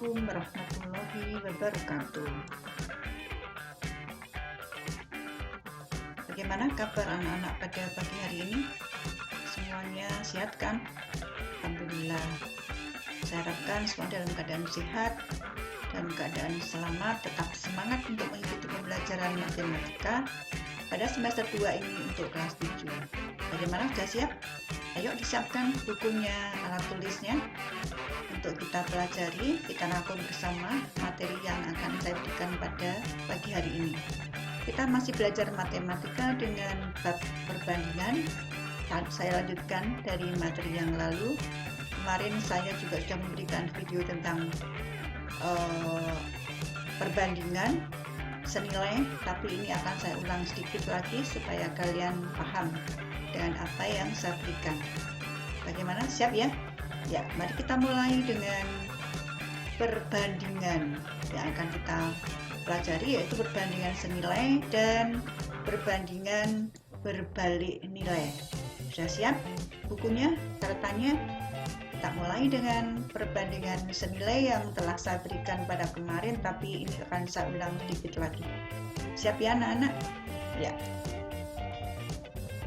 Assalamualaikum warahmatullahi wabarakatuh. Bagaimana kabar anak-anak pada pagi hari ini? Semuanya sehat kan? Alhamdulillah. Saya harapkan semua dalam keadaan sehat, dalam keadaan selamat, tetap semangat untuk mengikuti pembelajaran matematika pada semester 2 ini untuk kelas 7. Bagaimana, sudah siap? Ayo disiapkan bukunya, alat tulisnya untuk kita pelajari, kita rangkum bersama materi yang akan saya berikan pada pagi hari ini. Kita masih belajar matematika dengan bab perbandingan. Saya lanjutkan dari materi yang lalu. Kemarin saya juga sudah memberikan video tentang perbandingan senilai, tapi ini akan saya ulang sedikit lagi supaya kalian paham dengan apa yang saya berikan. Bagaimana? Siap ya? Ya, mari kita mulai dengan perbandingan yang akan kita pelajari, yaitu perbandingan senilai dan perbandingan berbalik nilai. Sudah siap bukunya, catatannya? Kita mulai dengan perbandingan senilai yang telah saya berikan pada kemarin, tapi ini akan saya ulang sedikit lagi. Siap ya anak-anak? Ya.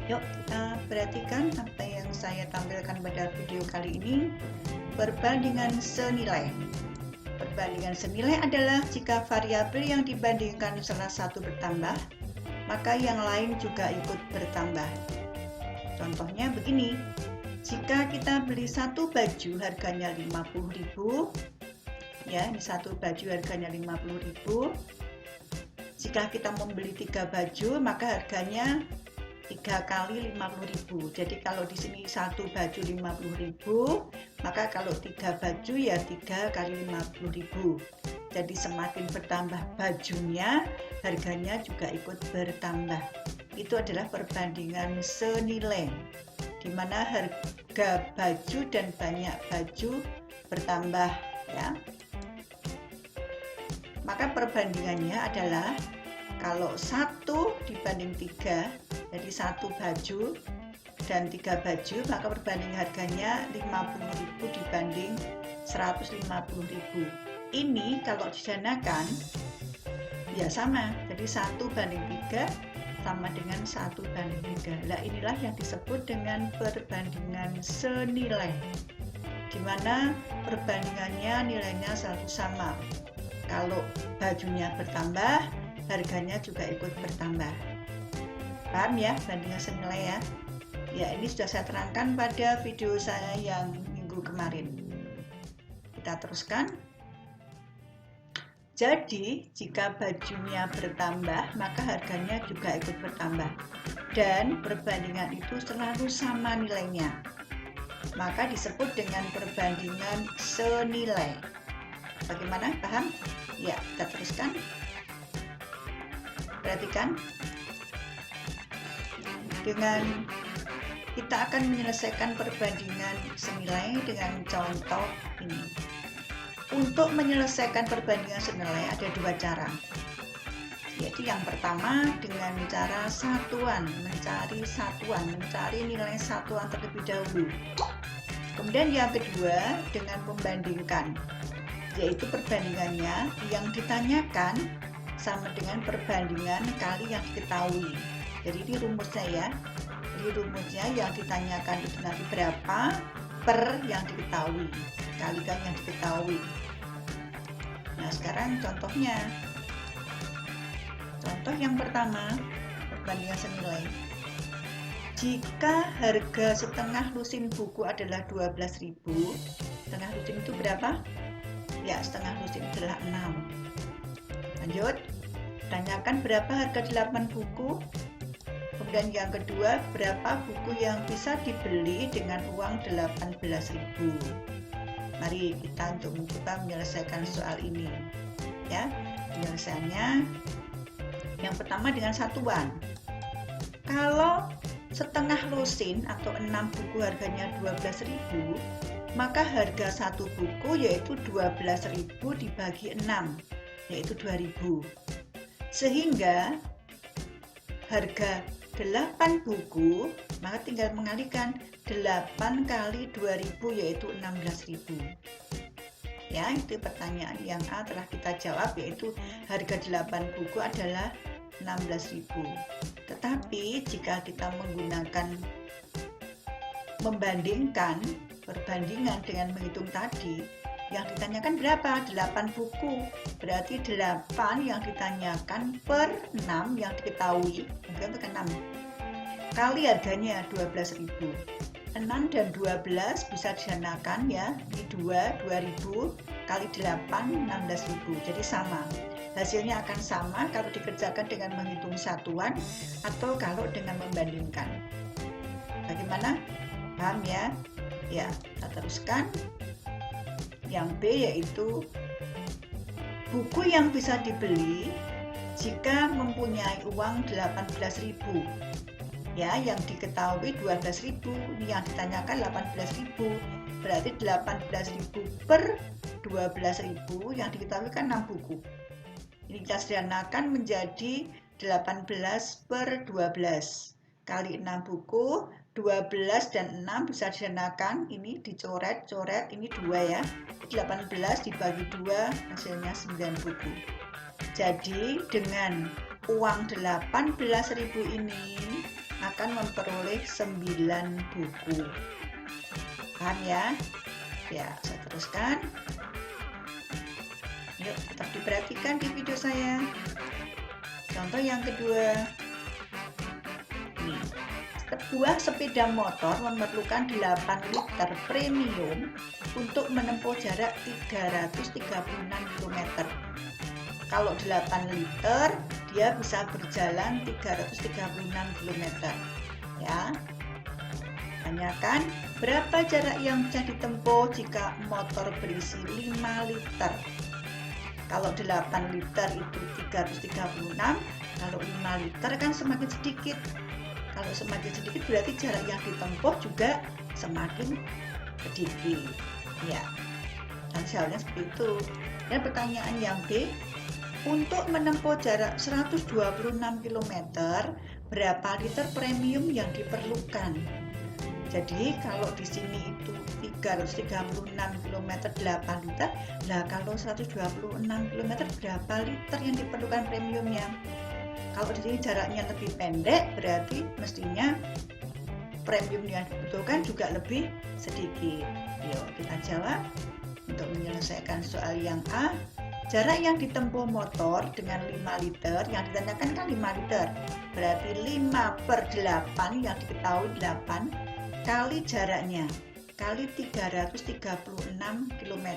Yuk kita perhatikan apa yang saya tampilkan pada video kali ini. Perbandingan senilai. Perbandingan senilai adalah jika variabel yang dibandingkan salah satu bertambah, maka yang lain juga ikut bertambah. Contohnya begini, jika kita beli satu baju harganya 50.000, ya, ini satu baju harganya 50.000. Jika kita membeli 3 baju, maka harganya 3 kali 50.000. Jadi kalau di sini satu baju 50.000, maka kalau 3 baju ya 3 kali 50.000. Jadi semakin bertambah bajunya, harganya juga ikut bertambah. Itu adalah perbandingan senilai, di mana harga baju dan banyak baju bertambah, ya. Maka perbandingannya adalah kalau 1 dibanding 3, jadi 1 baju dan 3 baju, maka perbandingan harganya 50.000 dibanding 150.000. Ini kalau disederhanakan ya sama, jadi 1 banding 3 sama dengan 1 banding 3. Nah, inilah yang disebut dengan perbandingan senilai, di mana perbandingannya nilainya selalu sama. Kalau bajunya bertambah, harganya juga ikut bertambah. Paham ya bandingan senilai ya? Ya, ini sudah saya terangkan pada video saya yang minggu kemarin. Kita teruskan. Jadi, jika bajunya bertambah, maka harganya juga ikut bertambah. Dan perbandingan itu selalu sama nilainya. Maka disebut dengan perbandingan senilai. Bagaimana? Paham? Ya, kita teruskan. Perhatikan. Dengan kita akan menyelesaikan perbandingan senilai dengan contoh ini. Untuk menyelesaikan perbandingan senilai ada 2 cara, yaitu yang pertama dengan cara satuan, mencari nilai satuan terlebih dahulu. Kemudian yang kedua dengan membandingkan, yaitu perbandingannya yang ditanyakan sama dengan perbandingan kali yang diketahui. Jadi ini rumusnya ya. Jadi rumusnya yang ditanyakan itu nanti berapa per yang diketahui, kalikan yang diketahui. Nah, sekarang contohnya. Contoh yang pertama, perbandingan senilai. Jika harga setengah lusin buku adalah 12.000, setengah lusin itu berapa? Ya, setengah lusin adalah 6. Lanjut. Tanyakan berapa harga 8 buku. Kemudian yang kedua, berapa buku yang bisa dibeli dengan uang 18.000. Mari kita untuk mencoba menyelesaikan soal ini. Ya, penyelesaiannya yang pertama dengan satuan. Kalau setengah lusin atau 6 buku harganya 12.000, maka harga 1 buku yaitu 12.000 dibagi 6, yaitu 2.000. Sehingga harga 8 buku, maka tinggal mengalihkan 8 kali 2000 yaitu 16.000. Ya, itu pertanyaan yang A telah kita jawab, yaitu harga 8 buku adalah 16.000. Tetapi jika kita menggunakan membandingkan, perbandingan dengan menghitung tadi, yang ditanyakan berapa? 8 buku. Berarti 8 yang ditanyakan per 6 yang diketahui, mungkin ke 6. Kali harganya 12.000. 6 dan 12 bisa disamakan ya. Ini 2.000 kali 8 16.000. Jadi sama. Hasilnya akan sama kalau dikerjakan dengan menghitung satuan atau kalau dengan membandingkan. Bagaimana? Paham ya? Ya, kita teruskan. Yang B yaitu buku yang bisa dibeli jika mempunyai uang 18.000. Ya, yang diketahui 12.000, ini yang ditanyakan 18.000. Berarti 18.000 per 12.000, yang diketahui kan 6 buku. Ini kita sederhanakan menjadi 18 per 12 kali 6 buku. 12 dan 6 bisa disederhanakan, ini dicoret-coret, ini 2 ya. 18 dibagi 2 hasilnya 9 buku. Jadi dengan uang 18.000 ini akan memperoleh 9 buku. Paham ya? Ya, saya teruskan. Yuk, tetap diperhatikan di video saya. Contoh yang kedua. Nih, sebuah sepeda motor memerlukan 8 liter premium untuk menempuh jarak 336 km. Kalau 8 liter, dia bisa berjalan 336 km. Ya. Tanyakan berapa jarak yang bisa ditempuh jika motor berisi 5 liter. Kalau 8 liter itu 336, kalau 5 liter kan semakin sedikit. Kalau semakin sedikit berarti jarak yang ditempuh juga semakin sedikit. Ya. Dan seharusnya seperti itu. Dan pertanyaan yang B, untuk menempuh jarak 126 km, berapa liter premium yang diperlukan? Jadi kalau di sini itu 336 km 8 liter, nah kalau 126 km berapa liter yang diperlukan premiumnya? Kalau di sini jaraknya lebih pendek, berarti mestinya premium yang dibutuhkan juga lebih sedikit. Yuk kita jawab. Untuk menyelesaikan soal yang A, jarak yang ditempuh motor dengan 5 liter, yang ditanyakan kan 5 liter, berarti 5 per 8 yang diketahui 8 kali jaraknya, kali 336 km.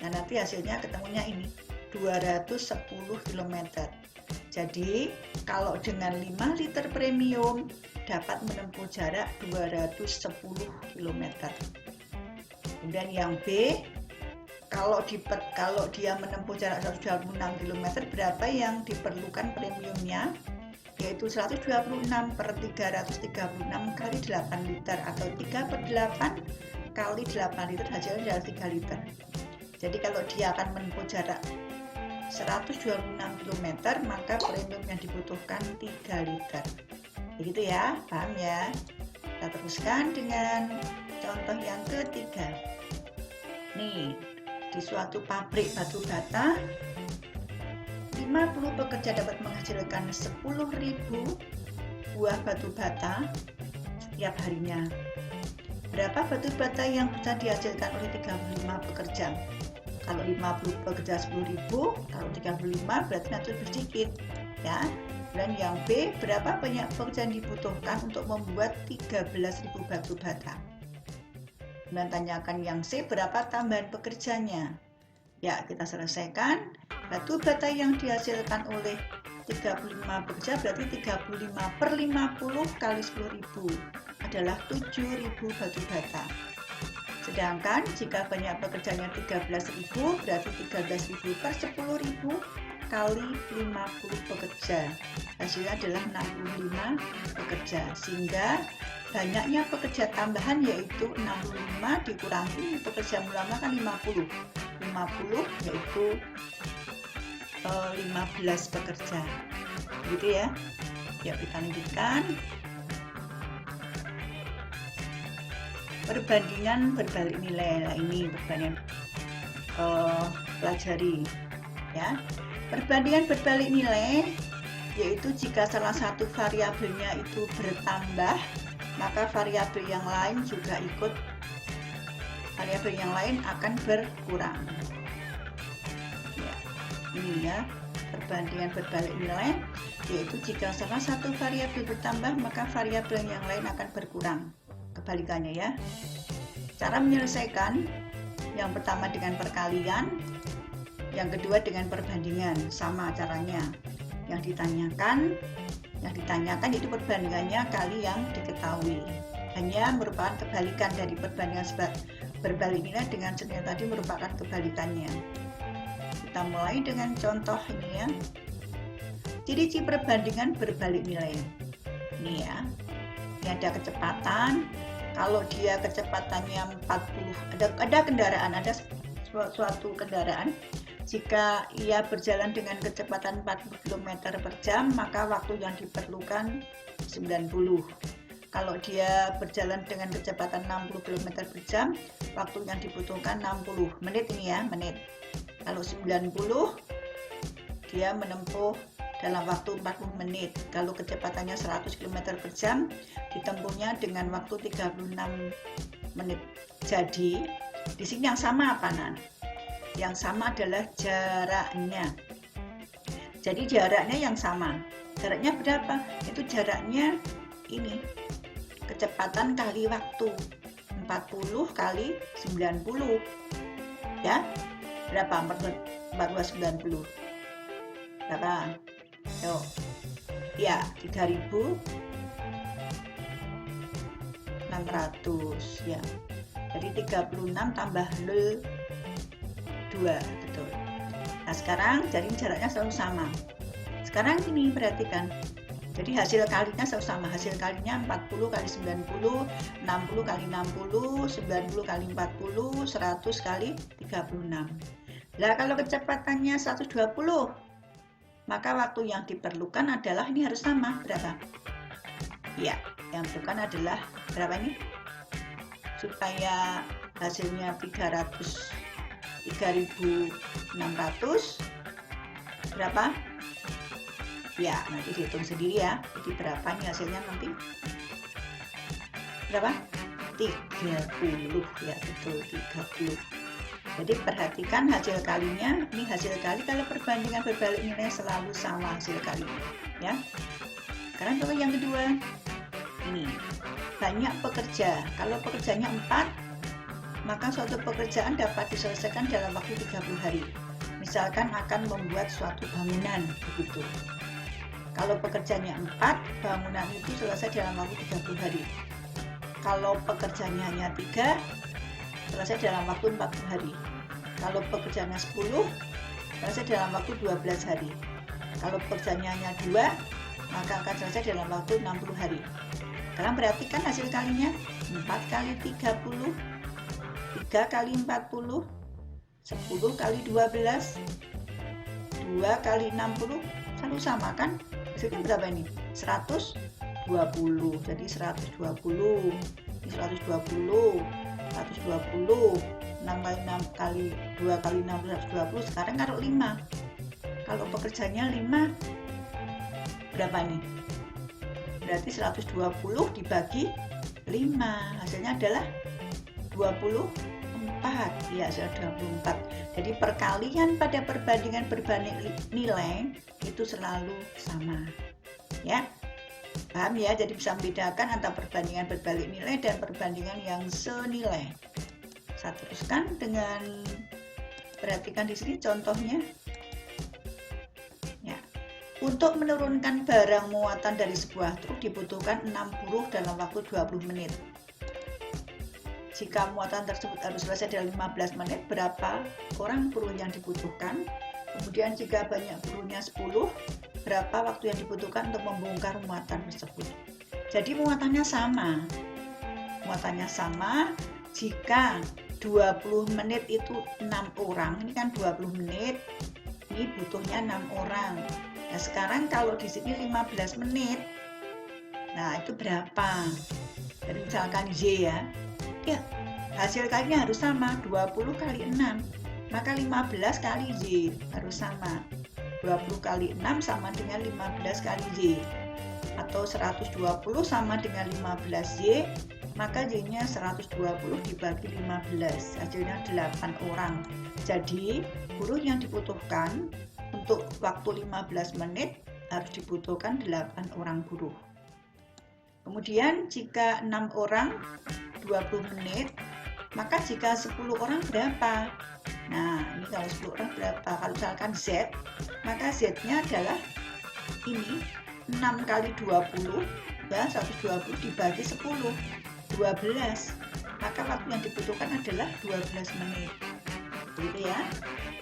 Nah nanti hasilnya ketemunya ini, 210 km. Jadi kalau dengan 5 liter premium dapat menempuh jarak 210 km. Kemudian yang B, kalau dia menempuh jarak 126 km, berapa yang diperlukan premiumnya? Yaitu 126 per 336 kali 8 liter atau 3 per 8 kali 8 liter, hasilnya adalah 3 liter. Jadi kalau dia akan menempuh jarak 126 km, maka premium yang dibutuhkan 3 liter. Begitu ya, paham ya? Kita teruskan dengan contoh yang ketiga. Nih, di suatu pabrik batu bata, 50 pekerja dapat menghasilkan 10.000 buah batu bata setiap harinya. Berapa batu bata yang bisa dihasilkan oleh 35 pekerja? Kalau 50 pekerja 10.000, kalau 35 berarti nanti lebih sedikit ya. Dan yang B, berapa banyak pekerja yang dibutuhkan untuk membuat 13.000 batu bata? Dan tanyakan yang C, berapa tambahan pekerjanya? Ya, kita selesaikan. Batu bata yang dihasilkan oleh 35 pekerja berarti 35 per 50 kali 10.000 adalah 7.000 batu bata. Sedangkan jika banyak pekerjanya 13.000 berarti 13.000 per 10.000 kali 50 pekerja. Hasilnya adalah 65 pekerja. Sehingga banyaknya pekerja tambahan yaitu 65 dikurangi pekerja ulama kan 50 yaitu 15 pekerja. Gitu ya. Yuk kita lanjutkan. Perbandingan berbalik nilai. Nah ini perbandingan pelajari ya. Perbandingan berbalik nilai yaitu jika salah satu variabelnya itu bertambah, maka variabel yang lain juga ikut, variabel yang lain akan berkurang ya. Ini ya, perbandingan berbalik nilai yaitu jika salah satu variabel bertambah, maka variabel yang lain akan berkurang, kebalikannya ya. Cara menyelesaikan, yang pertama dengan perkalian, yang kedua dengan perbandingan, sama caranya. Yang ditanyakan itu perbandingannya kali yang diketahui, hanya merupakan kebalikan dari perbandingan berbalik nilai dengan senilai tadi merupakan kebalikannya. Kita mulai dengan contoh ini ya. Ciri-ciri perbandingan berbalik nilai ini ya. Ini ada kecepatan. Kalau dia kecepatannya 40, ada kendaraan, ada suatu kendaraan, jika ia berjalan dengan kecepatan 40 km per jam, maka waktu yang diperlukan 90. Kalau dia berjalan dengan kecepatan 60 km per jam, waktu yang dibutuhkan 60 menit ini ya, menit. Kalau 90, dia menempuh dalam waktu 40 menit. Kalau kecepatannya 100 km per jam, ditempuhnya dengan waktu 36 menit. Jadi, di sini yang sama apa, Nan? Yang sama adalah jaraknya. Jadi jaraknya yang sama. Jaraknya berapa? Itu jaraknya ini. Kecepatan kali waktu. 40 kali 90. Ya? Berapa? 490. Berapa? Yo. Ya, 3.600 ya. Jadi 36 tambah 2, betul. Nah sekarang jadi jaraknya selalu sama. Sekarang ini perhatikan, jadi hasil kalinya selalu sama. Hasil kalinya 40 kali 90, 60 kali 60, 90 kali 40, 100 kali 36. Nah kalau kecepatannya 120, maka waktu yang diperlukan adalah ini harus sama. Berapa? Ya, yang diperlukan adalah berapa ini? Supaya hasilnya 3.600 berapa? Ya, nanti dihitung sendiri ya. Jadi berapa nih hasilnya nanti? Berapa? 30 ya, betul 30. Jadi perhatikan hasil kalinya. Ini hasil kali kalau perbandingan berbalik nilai selalu sama hasil kalinya ya. Sekarang kalau yang kedua, ini banyak pekerja. Kalau pekerjanya 4, maka suatu pekerjaan dapat diselesaikan dalam waktu 30 hari. Misalkan akan membuat suatu bangunan, begitu. Kalau pekerjanya 4, bangunan itu selesai dalam waktu 30 hari. Kalau pekerjanya hanya 3, selesai dalam waktu 40 hari. Kalau pekerjanya 10, selesai dalam waktu 12 hari. Kalau pekerjanya hanya 2, maka akan selesai dalam waktu 60 hari. Sekarang perhatikan hasil kalinya, 4 kali 30, 3 kali 40, 10 kali 12, 2 kali 60, selalu sama kan? Hasilnya berapa ini? 120. Jadi 120. Ini 120. 120. 6 kali 6 kali 2 kali 60, 120. Sekarang taruh 5. Kalau pekerjanya 5, berapa nih? Berarti 120 dibagi 5. Hasilnya adalah 24. Ya, sudah 24. Jadi perkalian pada perbandingan berbalik nilai itu selalu sama. Ya. Paham ya? Jadi bisa membedakan antara perbandingan berbalik nilai dan perbandingan yang senilai. Saya teruskan dengan perhatikan di sini contohnya. Ya. Untuk menurunkan barang muatan dari sebuah truk dibutuhkan 6 buruh dalam waktu 20 menit. Jika muatan tersebut harus selesai dalam 15 menit, berapa orang buruh yang dibutuhkan? Kemudian jika banyak buruhnya 10, berapa waktu yang dibutuhkan untuk membongkar muatan tersebut? Jadi muatannya sama. Muatannya sama jika 20 menit itu 6 orang. Ini kan 20 menit. Ini butuhnya 6 orang. Nah, sekarang kalau di sini 15 menit. Nah, itu berapa? Jadi misalkan Y ya. Ya, hasil kalinya harus sama, 20 kali 6. maka 15 kali Y harus sama. 20 kali 6 sama dengan 15 kali Y. Atau 120 sama dengan 15Y, maka Y-nya 120 dibagi 15, hasilnya 8 orang. Jadi, buruh yang dibutuhkan untuk waktu 15 menit harus dibutuhkan 8 orang buruh. Kemudian, jika 6 orang 20 menit, maka jika 10 orang berapa? Nah, ini kalau 10 orang berapa? Kalau misalkan Z, maka Z-nya adalah ini 6 kali 20, ya 120 dibagi 10, 12. Maka waktu yang dibutuhkan adalah 12 menit. Begitu ya.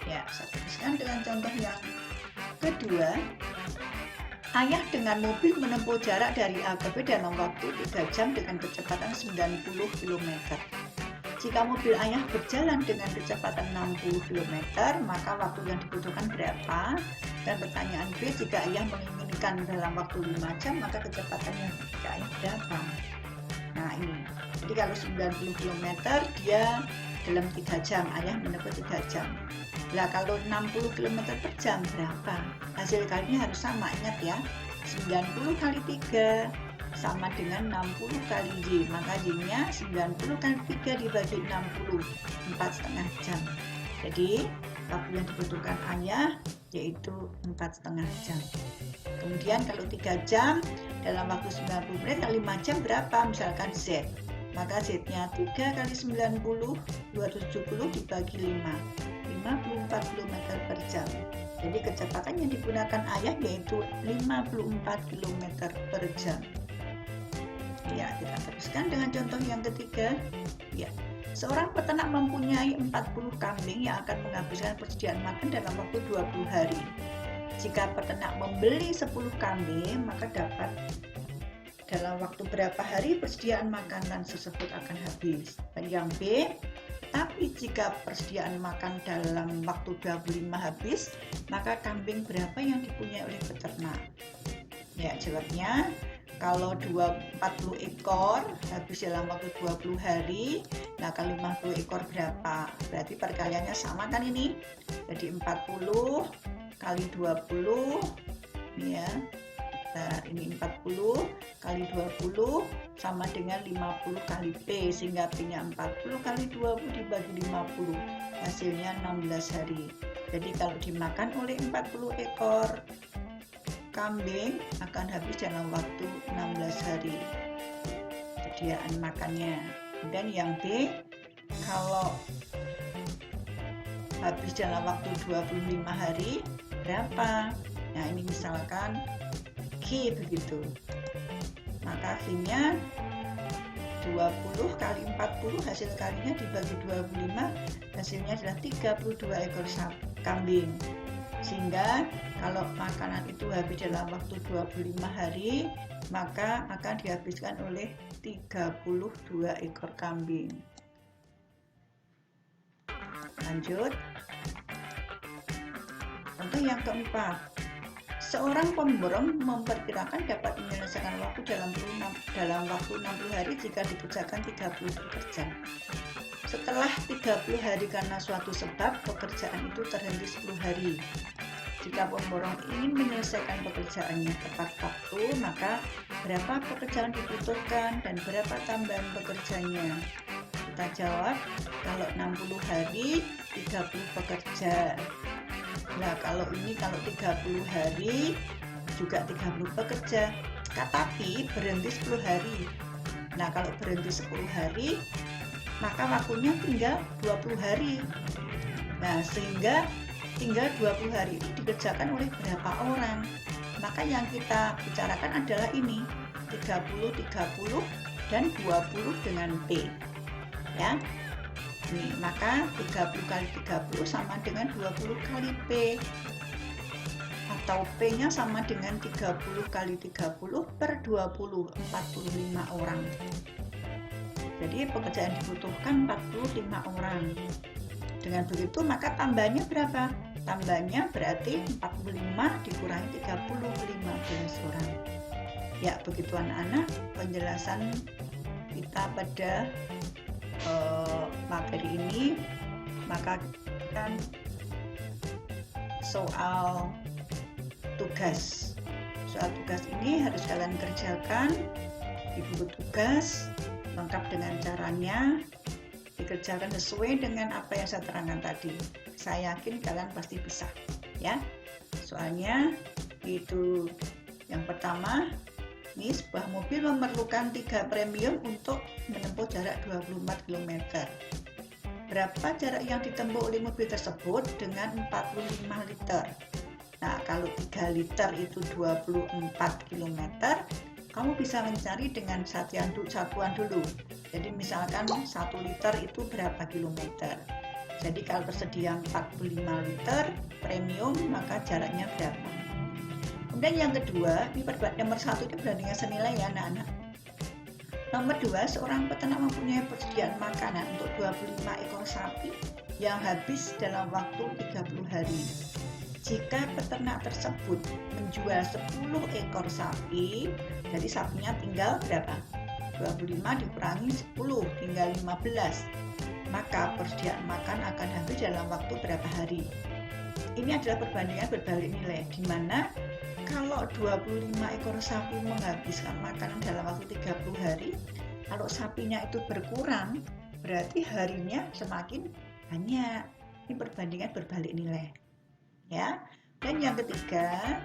Ya, saya teruskan dengan contoh yang kedua. Ayah dengan mobil menempuh jarak dari A ke B dalam waktu 3 jam dengan kecepatan 90 km. Jika mobil ayah berjalan dengan kecepatan 60 km, maka waktu yang dibutuhkan berapa? Dan pertanyaan B, jika ayah menginginkan dalam waktu 5 jam, maka kecepatan yang dibutuhkan ayah berapa? Nah ini, jadi kalau 90 km dia dalam 3 jam, ayah menempuh 3 jam. Nah kalau 60 km per jam berapa? Hasil kalinya harus sama, ingat ya, 90 kali 3 sama dengan 60 kali Y, maka Y-nya 90 kali 3 dibagi 60, 4,5 jam. Jadi waktu yang dibutuhkan ayah yaitu 4,5 jam. Kemudian kalau 3 jam dalam waktu 90 menit, kali 5 jam berapa? Misalkan Z, maka Z-nya 3 kali 90, 270 dibagi 5, 54 km per jam. Jadi kecepatan yang digunakan ayah yaitu 54 km per jam. Ya, kita teruskan dengan contoh yang ketiga. Ya, seorang peternak mempunyai 40 kambing yang akan menghabiskan persediaan makan dalam waktu 20 hari. Jika peternak membeli 10 kambing, maka dapat dalam waktu berapa hari persediaan makanan tersebut akan habis. Dan yang B, tapi jika persediaan makan dalam waktu 25 habis, maka kambing berapa yang dipunyai oleh peternak? Ya, jawabnya kalau 40 ekor habis dalam waktu 20 hari, nah kalau 50 ekor berapa? Berarti perkaliannya sama kan ini? Jadi 40 kali 20, ini ya. Nah, ini 40 kali 20 sama dengan 50 kali P, sehingga P-nya 40 kali 20 dibagi 50, hasilnya 16 hari. Jadi kalau dimakan oleh 40 ekor kambing akan habis dalam waktu 16 hari persediaan makannya. Dan yang B, kalau habis dalam waktu 25 hari berapa? Nah ini misalkan Q begitu, maka Q-nya 20 kali 40, hasil kalinya dibagi 25, hasilnya adalah 32 ekor kambing. Sehingga kalau makanan itu habis dalam waktu 25 hari, maka akan dihabiskan oleh 32 ekor kambing. Lanjut. Contoh yang keempat. Seorang pemborong memperkirakan dapat menyelesaikan waktu dalam waktu 60 hari jika dikerjakan 30 pekerjaan. Setelah 30 hari karena suatu sebab, pekerjaan itu terhenti 10 hari. Jika pemborong ingin menyelesaikan pekerjaannya tepat waktu, maka berapa pekerjaan dibutuhkan dan berapa tambahan pekerjanya? Kita jawab, kalau 60 hari, 30 pekerja. Nah, kalau 30 hari, juga 30 pekerja. Tapi berhenti 10 hari. Nah, kalau berhenti 10 hari, maka waktunya tinggal 20 hari. Nah, sehingga tinggal 20 hari itu dikerjakan oleh berapa orang? Maka yang kita bicarakan adalah ini, 30, 30, dan 20 dengan P. Ya. Nih, maka 30 kali 30 sama dengan 20 kali P. Atau P-nya sama dengan 30 kali 30 per 20, 45 orang. Jadi pekerjaan dibutuhkan 45 orang. Dengan begitu maka tambahnya berapa? Tambahnya berarti 45 dikurangi 30, 15 orang. Ya, begitu anak-anak penjelasan kita pada materi ini. Maka mengerjakan soal tugas. Soal tugas ini harus kalian kerjakan di buku tugas, lengkap dengan caranya, dikerjakan sesuai dengan apa yang saya terangkan tadi. Saya yakin kalian pasti bisa, ya. Soalnya itu yang pertama, ini sebuah mobil memerlukan 3 premium untuk menempuh jarak 24 km. Berapa jarak yang ditempuh oleh mobil tersebut dengan 45 liter? Nah, kalau 3 liter itu 24 km, kamu bisa mencari dengan satuan dulu. Jadi misalkan 1 liter itu berapa kilometer. Jadi kalau tersedia 45 liter premium, maka jaraknya berapa. Kemudian yang kedua, ini nomor 1 itu perbandingan senilai ya anak-anak. Nomor 2, seorang peternak mempunyai persediaan makanan untuk 25 ekor sapi yang habis dalam waktu 30 hari. Jika peternak tersebut menjual 10 ekor sapi, jadi sapinya tinggal berapa? 25 dikurangi 10, tinggal 15. Maka persediaan makan akan habis dalam waktu berapa hari? Ini adalah perbandingan berbalik nilai, di mana kalau 25 ekor sapi menghabiskan makanan dalam waktu 30 hari, kalau sapinya itu berkurang, berarti harinya semakin banyak. Ini perbandingan berbalik nilai. Ya. Dan yang ketiga,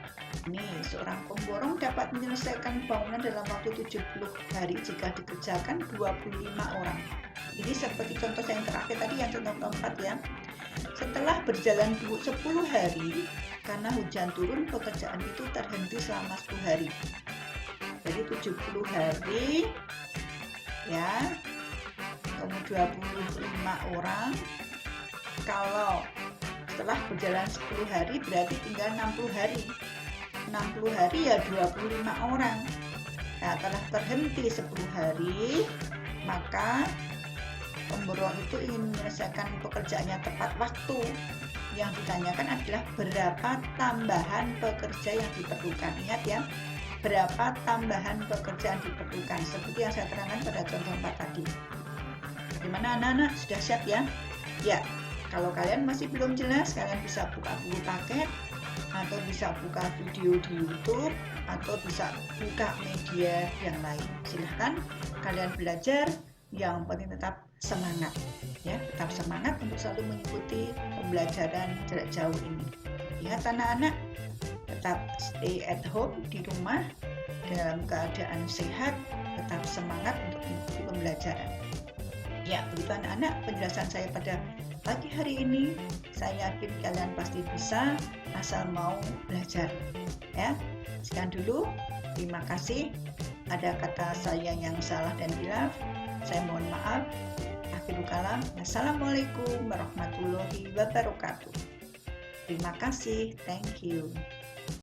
nih seorang pemborong dapat menyelesaikan bangunan dalam waktu 70 hari jika dikerjakan 25 orang. Ini seperti contoh yang terakhir tadi, yang contoh keempat ya. Setelah berjalan 10 hari, karena hujan turun, pekerjaan itu terhenti selama 10 hari. Jadi 70 hari ya, kemudian 25 orang. Kalau setelah berjalan 10 hari berarti tinggal 60 hari. 60 hari ya 25 orang. Nah, telah terhenti 10 hari, maka pemborong itu ingin menyelesaikan pekerjaannya tepat waktu. Yang ditanyakan adalah berapa tambahan pekerja yang diperlukan. Ingat ya, berapa tambahan pekerjaan diperlukan, seperti yang saya terangkan pada contoh 4 tadi. Bagaimana anak-anak, sudah siap ya? Ya. Kalau kalian masih belum jelas, kalian bisa buka buku paket, atau bisa buka video di YouTube, atau bisa buka media yang lain. Silahkan kalian belajar, yang penting tetap semangat. Ya, tetap semangat untuk selalu mengikuti pembelajaran jarak jauh ini. Ingat anak-anak, tetap stay at home di rumah, dalam keadaan sehat, tetap semangat untuk mengikuti pembelajaran. Ya, begitu anak-anak penjelasan saya pada pagi hari ini. Saya yakin kalian pasti bisa, asal mau belajar. Ya, sekian dulu. Terima kasih. Ada kata saya yang salah dan hilaf, saya mohon maaf. Akhirul kalam. Assalamualaikum warahmatullahi wabarakatuh. Terima kasih. Thank you.